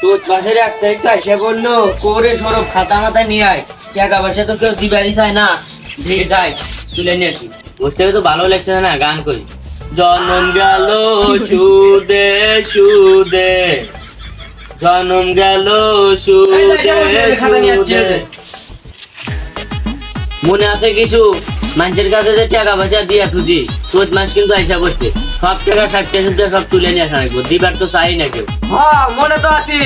তোর পাশের 1 তারিখ তো এসে বললো করে সরব খাতা মাথা নিয়ে আয়, টাকা পয়সা তো কেউ দিবারই চায় না, দিয়ে যাই তুলে নিয়ে আসি। বুঝতে তো ভালো লাগছে না, গান করি। জনম গেল সুদে সুদে, জনম গেল সুদে সুদে। মনে আছে কিছু মানুষের কাছে যে টাকা পয়সা দিয়ে তুই তোর মাস কিন্তু আইসা করছে সব টাকা 60টা সুদে সব তুলে নিয়ে আসা রাখবো, দিবার তো চাই না কেউ। হ্যাঁ মনে তো আছি,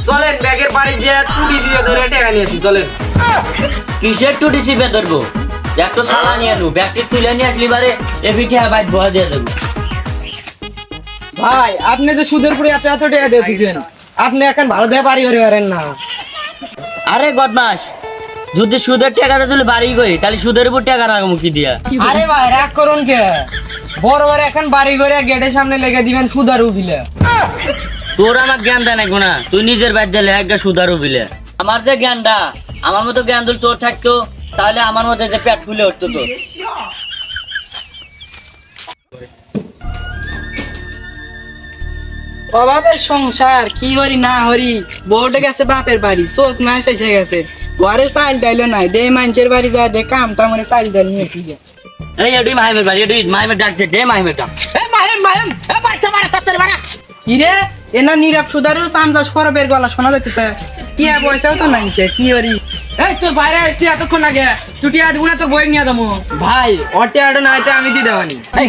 চলেন ব্যাগের বাড়ি যে টুটি দিয়ে ধরে টাকা নিয়ে আসি, চলেন। কিসের টুটি চিপে ধরবো, একটা সালা নিয়ে আনু, ব্যাগটি তুলে নিয়ে আসলি বারে এ পিঠে বাইক ভয়া দিয়ে দেবো। ভাই আপনি যে সুদের উপরে এত এত টাকা দিয়েছেন, আপনি এখন ভালো দিয়ে বাড়ি করে পারেন না। আরে বদমাস, যদি সুদের টাকাটা তুলে বাড়ি করি তাহলে সুদের উপর টাকা রাখবো কি দিয়া? আরে ভাই রাগ করুন কে, বড় বড় এখন বাড়ি করে গেটের সামনে লেগে দিবেন সুদার উবিলে। তোর আমার জ্ঞান দেয় না গোনা, তুই নিজের বাদ দিলে একটা সুদারু বিলে। আমার যে জ্ঞানটা, আমার মতো জ্ঞান যদি তোর থাকতো তাহলে আমার মধ্যে যে পেট ফুলে উঠতো তোর। অভাবের সংসার কি হরি না হরি, বউটা গেছে বাপের বাড়ি, চোখ না শেষে গেছে, ঘরে চাল ডাইলো নাই, দে মানুষের বাড়ি যায় দে কামটা মনে চাল ডাল নিয়ে ফিরে। এই এডুই মাহিমের বাড়ি, এডুই মাহিমের ডাকছে, দে মাহিমের ডাক। কিরে এনা নীরব সুদারু চামচা সরবের গলা শোনা যাইতেছে, কি পয়সাও তো নাই কে কি হরি। এই তোর বাইরে আসছি এতক্ষণ আগে, টুটি আজ গুণা তোর বই নিয়ে দেবো। ভাই অটে আটো না আমি দিয়ে দেওয়ানি। এই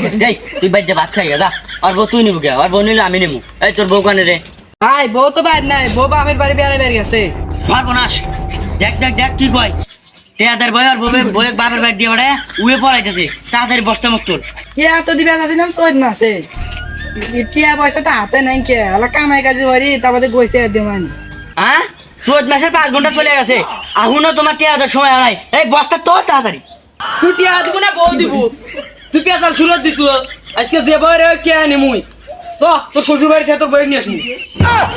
তুই বাইরে ভাত খাই যা, আর বউ তুই নিবো কে, আর বউ নিলে আমি নিবো। এই তোর বউ কানে রে। ভাই বউ তো বাইর নাই, বউ বাপের বাড়ি বেড়ে বেড়ে গেছে। সর্বনাশ, দেখ দেখ দেখ কি কয়, টেয়াদের বই আর বই বাপের বাড়ি দিয়ে বেড়ে উয়ে পড়াইতেছে, তাড়াতাড়ি বস্তা মুখ তোর। কে এত দিবে আসছিলাম 14 মাসে, টিয়া পয়সা তো হাতে নাই কে, আলা কামাই কাজে হরি তারপরে গইছে দেওয়ানি। হ্যাঁ 14 মাসের 5 ঘন্টা চলে গেছে, এখনো তোমার টেয়াদের সময় নাই। এই বস্তা তোর তাড়াতাড়ি। টুটি আজ গুণা বউ দিব, তুই পেঁচাল সুরত দিছু, আজকে যে বই রে কে আনি মুই চ তোর শ্বশুর বাড়ি থেকে তোর বই নিয়ে আসবি।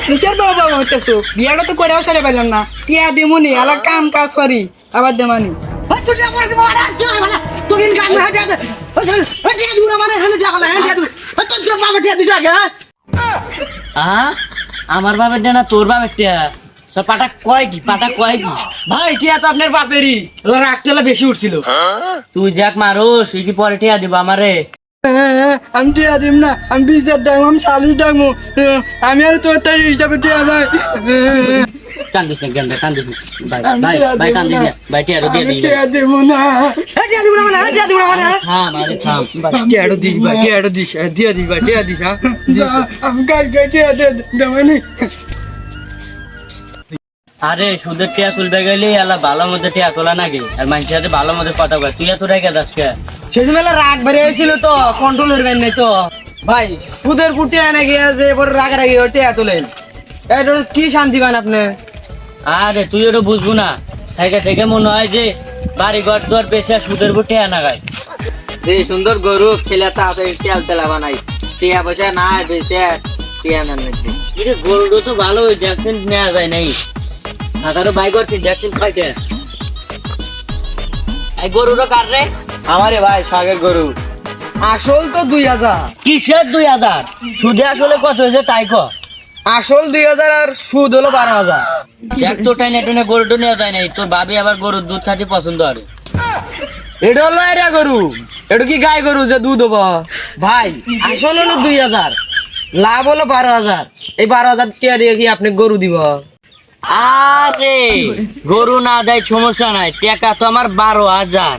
কিসের বাবা বাবা হইতেছো, বিয়াটা তো করেও সারে পাইলাম না, টিয়া দিমুনি আলা কাম কাজ করি আবার দেমানি। আমার বাপের টিয়া না তোর বাপের টিয়া, সব পাটা কয় কি, পাটা কয় কি? ভাই টিয়া তো আপনার বাপেরই, রাগটা বেশি উঠছিল। তুই দেখ মারোস, তুই কি পরে টিয়া দিব আমারে? আমি টিয়া দিম না, আমি 20,000 ডাকবো, আমি 40 ডাকবো, আমি আর তোর তার হিসাবে টিয়া ভাই। কান্দিস না গেন্দা, কান্দিস না ভাই, ভাই ভাই কান্দিস না ভাই, টিয়া দিয়ে দিই। টিয়া দিব না, টিয়া দিব না মানে, টিয়া দিব না মানে। থাম আরে থাম, টিয়া দিস ভাই, টিয়া দিস, দিয়া দিস ভাই, টিয়া দিস। হ্যাঁ আমি কালকে টিয়া দেমানি। আরে সুদের টিয়া তুলবে গেলে আলা ভালো মতো টিয়া তোলা নাকি, আর মানুষের সাথে ভালো মতো কথা বল, তুই এত রেখে যাস কে? সেদিনবেলা রাগ বেড়ে হয়েছিল তো, কন্ট্রোল করবেন নাই তো ভাই, সুদের পুটি এনে গিয়ে যে পরে রাগারাগি টিয়া তোলেন, এটা কি শান্তি পান আপনি? আরে তুই ওটা বুঝবো না, থেকে থেকে মনে হয় যে বাড়ি ঘর দর বেশি সুদের উপর টিয়া না গায়। এই সুন্দর গরু খেলে তাড়াতাড়ি তেল তেলা বানাই, টিয়া পয়সা না বেশি টিয়া না নাকি। এটা গরুটা তো ভালো ভ্যাকসিন নেওয়া যায় নাই, তারও বাই করছি ভ্যাকসিন খাইতে। এই গরুটা কার রে? আমারে ভাই শাকের গরু, আসল তো 2000, কিসের 2000? সুদে আসলে কত হয়েছে তাই ক। আসল 2000 আর সুদ হলো 12,000। দেখ তো টাই নেটনে গরুটা নেওয়া যায় নাই, তোর ভাবি আবার গরুর দুধ খাতে পছন্দ করে। এটা হলো এরা গরু, এটা কি গাই গরু যে দুধ হবো ভাই? আসল হলো 2000, লাভ হলো 12,000। এই 12,000 টিয়া দিয়ে কি আপনি গরু দিব? আরে গরু না দেয় সমস্যা নাই, টাকা তো আমার 12,000।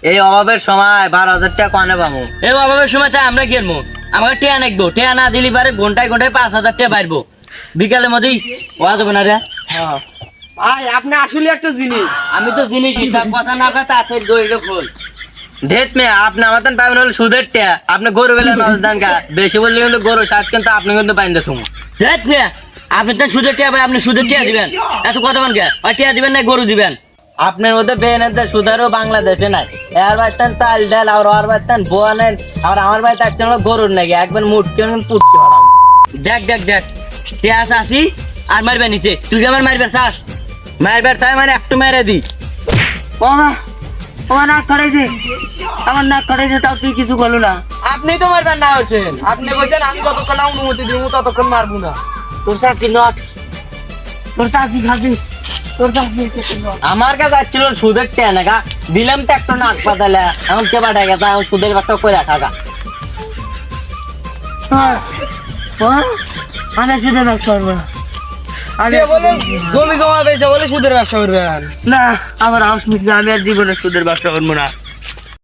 এই অভাবের সময় 12,000 টাকা কনে পাবো? এই অভাবের সময় তাই আমরা কিনবো, আমাকে টিয়া নাকবো, টিয়া না দিলি পারে ঘন্টায় ঘন্টায় 5,000 টাকা পাইবো, বিকালের মধ্যেই ওয়া দেবে না রে। ভাই আপনি আসলে একটা জিনিস, আমি তো জিনিসই তার কথা না কথা তার গরুটা খোল। ঢেত মে আপনি আমাদের পাবেন হলো সুদের টিয়া, আপনি গরু বেলা নজদান কা বেশি বললে কিন্তু গরু সাত, কিন্তু আপনি কিন্তু পাইন দেখুন। দেখ মিয়া, আপনি তো সুদের টিয়া ভাই, আপনি সুদের টিয়া দিবেন, এত কথা কোন কে? ওই টিয়া দিবেন না গরু দিবেন? আপনার মধ্যে বেহেনের সুদারও বাংলাদেশে নাই, এর বাইতেন চাল ডাল, আর ওর বাইতেন বোয়া নেন, আর আমার বাড়ি থাকছেন হলো গরুর নাকি, একবার মুটকে পুটকে হরাম। দেখ দেখ দেখ, টিয়া আসি আর মারবে নিচে, তুই আমার মারবে চাস? মারবার চাই মানে একটু মেরে দি। আমার নাক কাটাইছে, আমার নাক কাটাইছে, তাও তুই কিছু বলো না। আপনি তো মারবেন না হচ্ছেন, আপনি বলছেন আমি যতক্ষণ না অনুমতি দিব ততক্ষণ মারবো না। তোর চাকরি নট, তোর চাকরি খাবি আমার কাছে আসছিল সুদের টেনাকা দিলাম তো একটা নাক পাতালে এখন কে পাঠায় গেছে এখন সুদের ব্যবসা করে রাখা আমি সুদের ব্যবসা করবো না কে বলে জমি জমা বেচে বলে সুদের ব্যবসা করবেন? না আমার হাউস মিটলে আমি আর জীবনে সুদের ব্যবসা করবো না